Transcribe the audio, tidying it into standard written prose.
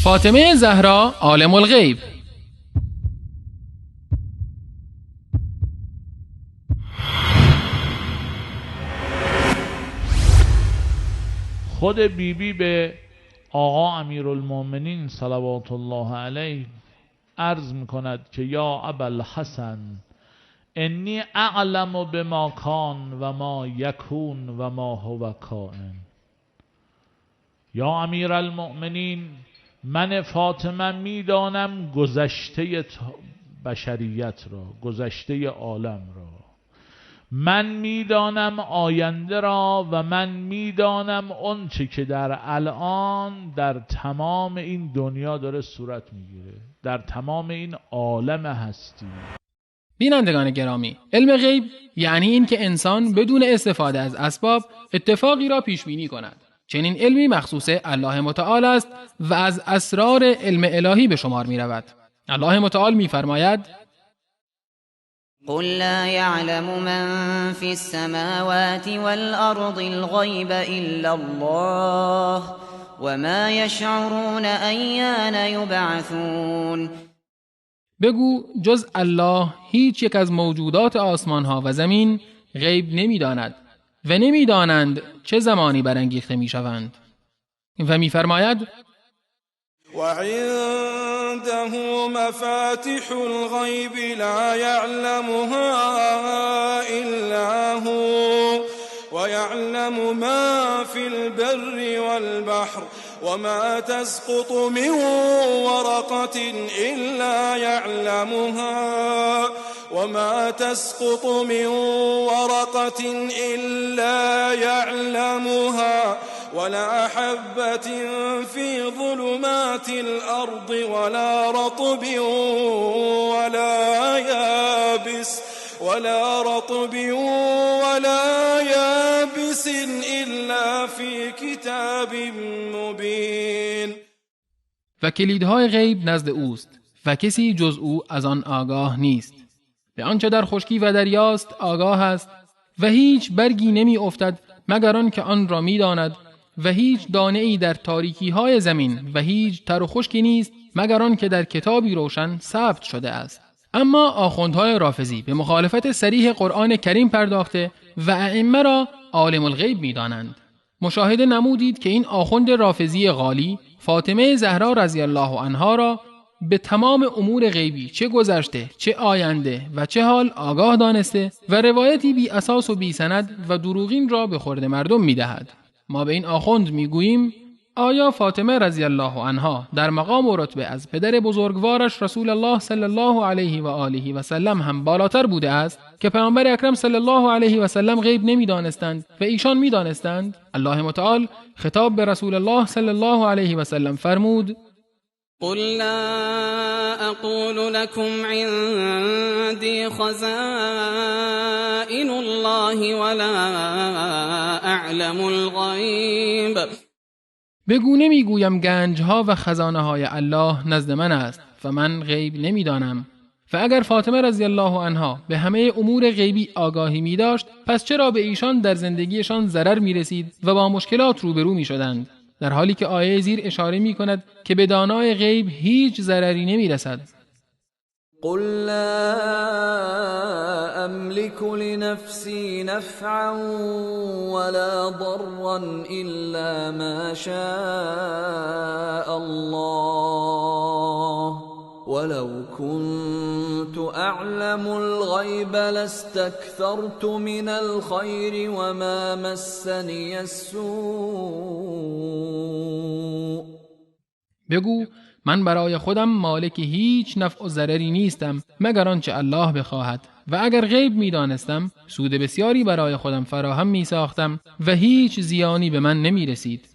فاطمه زهرا عالم الغیب. خود بیبی به آقا امیرالمومنین صلوات الله علیه عرض میکند که یا ابوالحسن انی اعلم بما کان و ما یکون و ما هو کائن. یا امیرالمؤمنین، من فاطمه میدانم گذشته بشریت را، گذشته عالم را، من میدانم آینده را و من میدانم اون چه که در الان در تمام این دنیا داره صورت میگیره، در تمام این عالم هستی. بینندگان گرامی، علم غیب یعنی این که انسان بدون استفاده از اسباب اتفاقی را پیش بینی کند. چنین علمی مخصوص الله متعال است و از اسرار علم الهی به شمار می رود. الله متعال می فرماید: قل لا يعلم من في السماوات والأرض الغيب إلا الله وما يشعرون أيان يبعثون. بگو جز الله هیچ یک از موجودات آسمان ها و زمین غیب نمی داند و نمی دانند چه زمانی برانگیخته می شوند. و می فرماید: وعنده مفاتح الغيب لا يعلمها إلا هو ويعلم ما في البر والبحر وما تسقط من ورقة إلا يعلمها وما تسقط من ورقة إلا يعلمها ولا حبة في ظلمات الأرض ولا رطب ولا يابس إلا في كتاب مبين. و کلیدهای غیب نزد اوست و کسی جز او از آن آگاه نیست. به آنچه در خشکی و دریاست آگاه است و هیچ برگی نمی افتد مگر آن که آن را می داند و هیچ دانه ای در تاریکی های زمین و هیچ تر و خشکی نیست مگر آن که در کتابی روشن ثبت شده است. اما آخوندهای رافضی به مخالفت صریح قرآن کریم پرداخته و ائمه را عالم الغیب می دانند. مشاهده نمودید که این آخوند رافضی غالی فاطمه زهرا رضی الله عنها را به تمام امور غیبی چه گذشته، چه آینده و چه حال آگاه دانسته و روایتی بی اساس و بی سند و دروغین را به خورد مردم می دهد. ما به این آخوند می گوییم: آیا فاطمه رضی الله عنها در مقام و رتبه از پدر بزرگوارش رسول الله صلی الله علیه و آله و سلم هم بالاتر بوده است که پیامبر اکرم صلی الله علیه و سلم غیب نمی دانستند و ایشان می دانستند؟ الله متعال خطاب به رسول الله صلی الله علیه و سلم فرمود: قل لا أقول لكم عندي خزائن الله ولا أعلم الغيب. بگو نمیگویم گنجها و خزانه های الله نزد من است و من غیب نمیدانم. و اگر فاطمه رضی الله عنها به همه امور غیبی آگاهی می داشت، پس چرا به ایشان در زندگیشان ضرر می رسید و با مشکلات روبرو می شدند؟ در حالی که آیه زیر اشاره می کند که به دانای غیب هیچ ضرری نمی رسد. قل لا أملك لنفسي نفعا ولا ضرا إلا ما شاء الله ولو كنت أعلم الغيب لاستكثرت من الخير وما مسني السوء. بگو من برای خودم مالک هیچ نفع و ضرری نیستم مگر آنچه الله بخواهد و اگر غیب می دانستم سود بسیاری برای خودم فراهم می ساختم و هیچ زیانی به من نمی رسید.